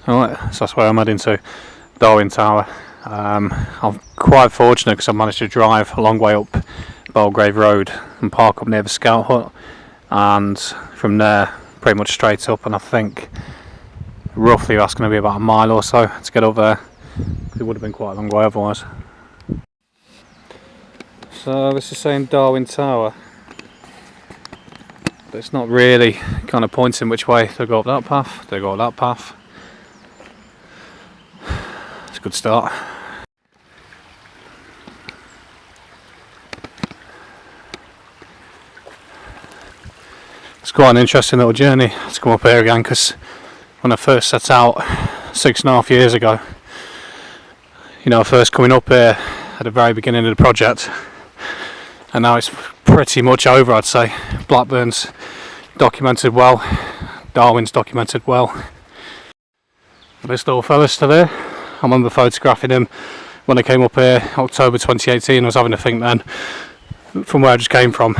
Alright, so that's where I'm heading to, Darwen Tower. I'm quite fortunate because I've managed to drive a long way up Belgrave Road and park up near the scout hut, and from there pretty much straight up, and I think roughly that's going to be about a mile or so to get up there. It would have been quite a long way otherwise. So this is saying Darwen Tower, but it's not really kind of pointing which way to go up that path, to go up that path. It's a good start. It's quite an interesting little journey to come up here again, because when I first set out 6.5 years ago, you know, first coming up here at the very beginning of the project, and now it's pretty much over, I'd say. Blackburn's documented well, Darwen's documented well. This little fella's still here. I remember photographing him when I came up here October 2018. I was having a think then from where I just came from,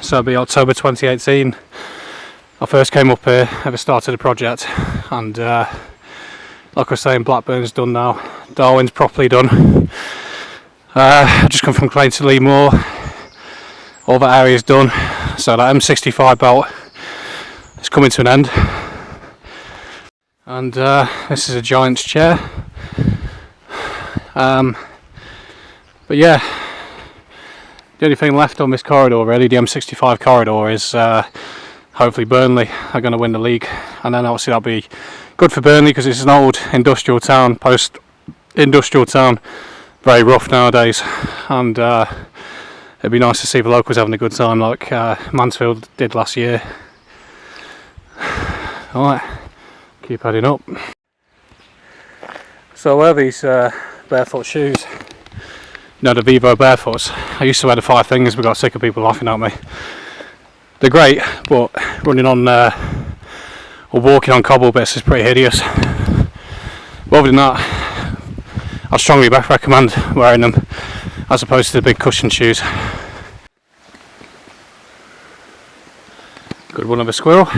so it'll be October 2018 I first came up here, ever started a project, and like I was saying, Blackburn's done now, Darwen's properly done. I just come from Clay to Lee Moor, all that area's done, so that M65 belt is coming to an end. And this is a giant's chair. But yeah, the only thing left on this corridor, really, the M65 corridor, is hopefully Burnley are going to win the league, and then obviously that'll be good for Burnley because it's an old industrial town, post-industrial town, very rough nowadays, and it'd be nice to see the locals having a good time like Mansfield did last year. Alright, keep heading up. So I wear these barefoot shoes, you know, the Vivo barefoots. I used to wear the 5 fingers, but got sick of people laughing at me. They're great, but running on or walking on cobble bits is pretty hideous. But other than that, I'd strongly recommend wearing them as opposed to the big cushion shoes. Good one of a squirrel.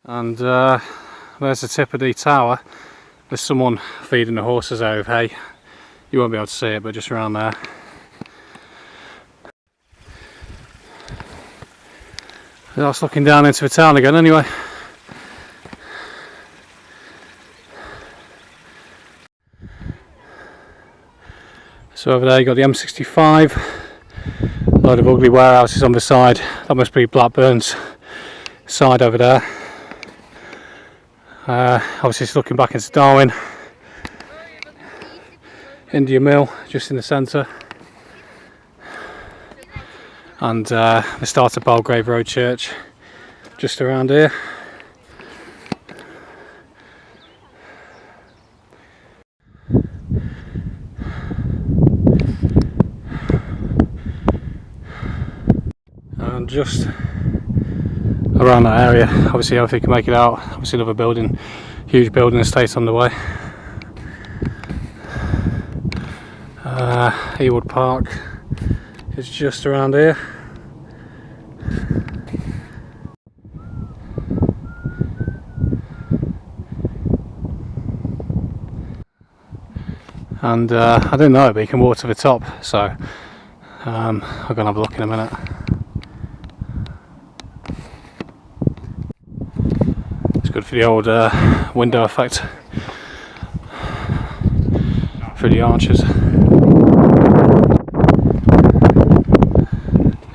And there's the tip of the tower. There's someone feeding the horses there with hay. You won't be able to see it, but just around there. That's looking down into the town again anyway. So over there you got the M65, a load of ugly warehouses on the side. That must be Blackburn's side over there. Obviously it's looking back into Darwen. India Mill just in the centre. And the start of Belgrave Road Church just around here. And just around that area, obviously, if you can make it out, obviously another building, huge building estate on the way. Ewood Park is just around here. And I didn't know it, but you can walk to the top, so I'm going to have a look in a minute. It's good for the old window effect through the arches.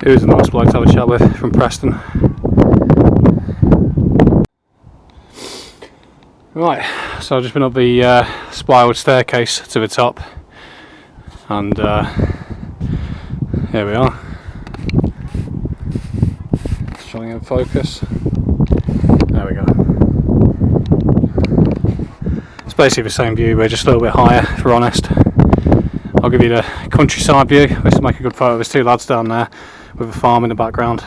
He was a nice bloke to have a chat with, from Preston. Right, so I've just been up the spiraled staircase to the top, and here we are. Just trying to get focus. There we go. It's basically the same view, but just a little bit higher, if we're honest. I'll give you the countryside view. This will make a good photo. There's 2 lads down there with a farm in the background.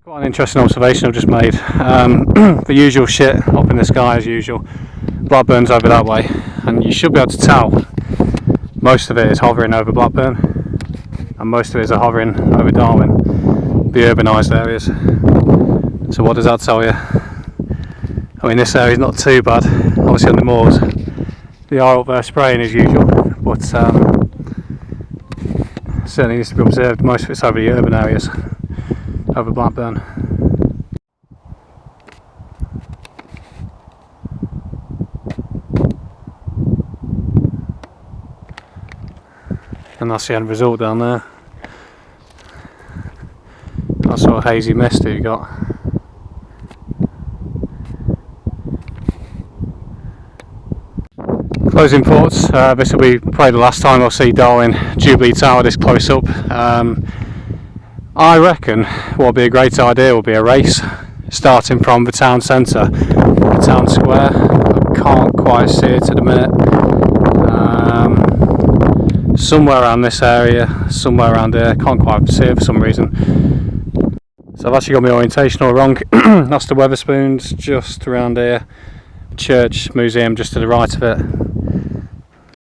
Quite an interesting observation I've just made. The usual shit up in the sky as usual. Blackburn's over that way, and you should be able to tell most of it is hovering over Blackburn. and most of it is hovering over Darwen, the urbanised areas. So what does that tell you? I mean, this area is not too bad. Obviously on the moors they are up there spraying as usual, but certainly needs to be observed. Most of it's over the urban areas, over Blackburn. And that's the end result down there. That sort of hazy mist that you got. Closing thoughts, this will be probably the last time I'll see Darwen Jubilee Tower this close up. I reckon what would be a great idea would be a race starting from the town centre, the town square. I can't quite see it at the minute. Somewhere around this area, somewhere around here, can't quite see it for some reason. So I've actually got my orientation all wrong. That's the Wetherspoons just around here, church, museum just to the right of it.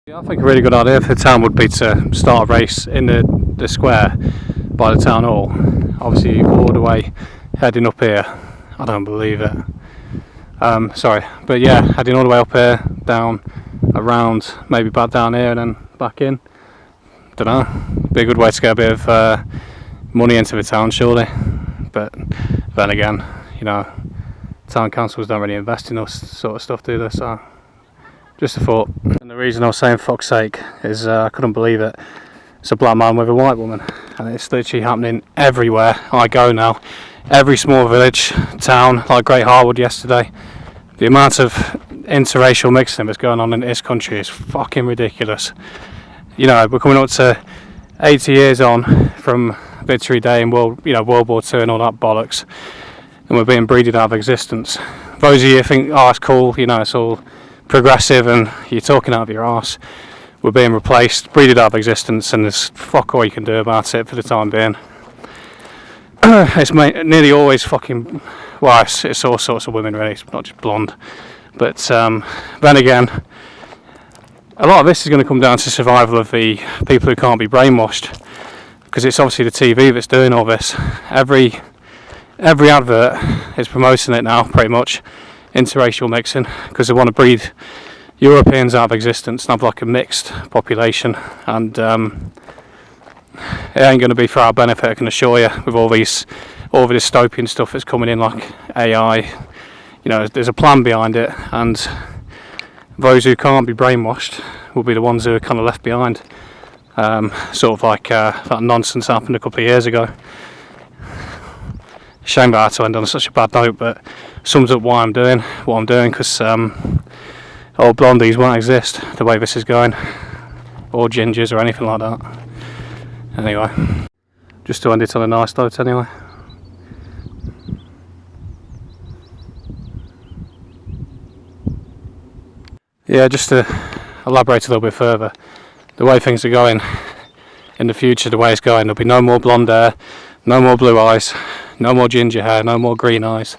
Yeah, I think a really good idea for the town would be to start a race in the square by the town hall. Obviously all the way heading up here. I don't believe it. Sorry, but yeah, heading all the way up here, down, around, maybe back down here and then back in. Don't know. Be a good way to get a bit of money into the town, surely. But then again, you know, town councils don't really invest in this sort of stuff, do they? So just a thought. And the reason I was saying fuck's sake is I couldn't believe it. It's a black man with a white woman, and it's literally happening everywhere I go now. Every small village, town, like Great Harwood yesterday. The amount of interracial mixing that's going on in this country is fucking ridiculous. You know, we're coming up to 80 years on from Victory Day and World War II and all that bollocks, and we're being breeded out of existence. Those of you who think, oh, it's cool, you know, it's all progressive and you're talking out of your arse, we're being replaced, breeded out of existence, and there's fuck all you can do about it for the time being. It's nearly always fucking, well, it's all sorts of women really, it's not just blonde. But then again, a lot of this is going to come down to survival of the people who can't be brainwashed, because it's obviously the TV that's doing all this. Every advert is promoting it now, pretty much, interracial mixing, because they want to breed Europeans out of existence and have like a mixed population, and it ain't going to be for our benefit, I can assure you, with all this dystopian stuff that's coming in, like AI. You know, there's a plan behind it, and those who can't be brainwashed will be the ones who are kind of left behind. Sort of like that nonsense happened a couple of years ago. Shame that I had to end on such a bad note, but sums up why I'm doing what I'm doing, because old blondies won't exist the way this is going, or gingers or anything like that. Anyway, just to end it on a nice note anyway. Yeah, just to elaborate a little bit further, the way things are going in the future, the way it's going, there'll be no more blonde hair, no more blue eyes, no more ginger hair, no more green eyes.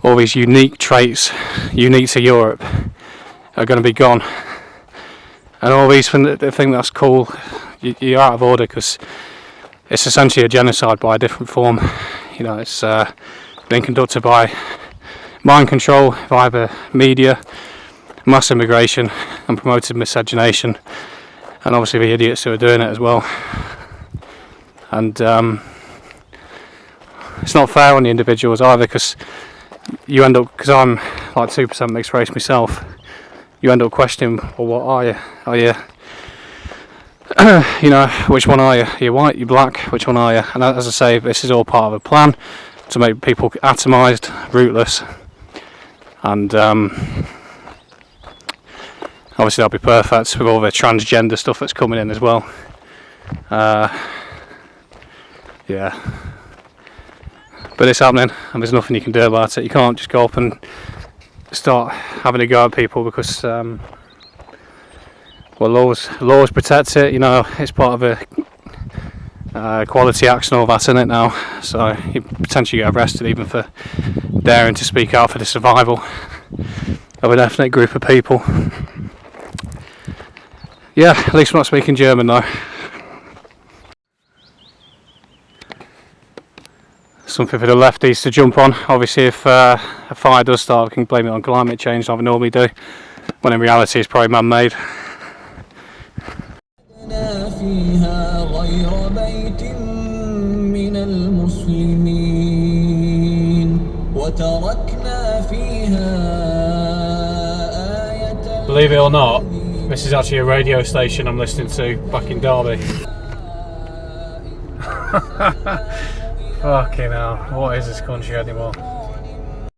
All these unique traits, unique to Europe, are going to be gone. And all these things that think that's cool, you're out of order, because it's essentially a genocide by a different form. You know, it's been conducted by mind control via the media, mass immigration and promoted miscegenation, and obviously the idiots who are doing it as well. And it's not fair on the individuals either, because you end up, because I'm like 2% mixed race myself, you end up questioning, well, what are you? Are you you know, which one are you? Are you white, you black, which one are you? And as I say, this is all part of a plan to make people atomised, rootless, and obviously that'll be perfect with all the transgender stuff that's coming in as well. Yeah, but it's happening and there's nothing you can do about it. You can't just go up and start having a go at people, because well, laws protect it, you know, it's part of a Quality Acts and all that in it now, so you potentially get arrested even for daring to speak out for the survival of an ethnic group of people. Yeah, at least we're not speaking German though. something for the lefties to jump on. Obviously if a fire does start, we can blame it on climate change like we normally do, when in reality it's probably man-made. Believe it or not, this is actually a radio station I'm listening to back in Derby. Fucking hell, what is this country anymore?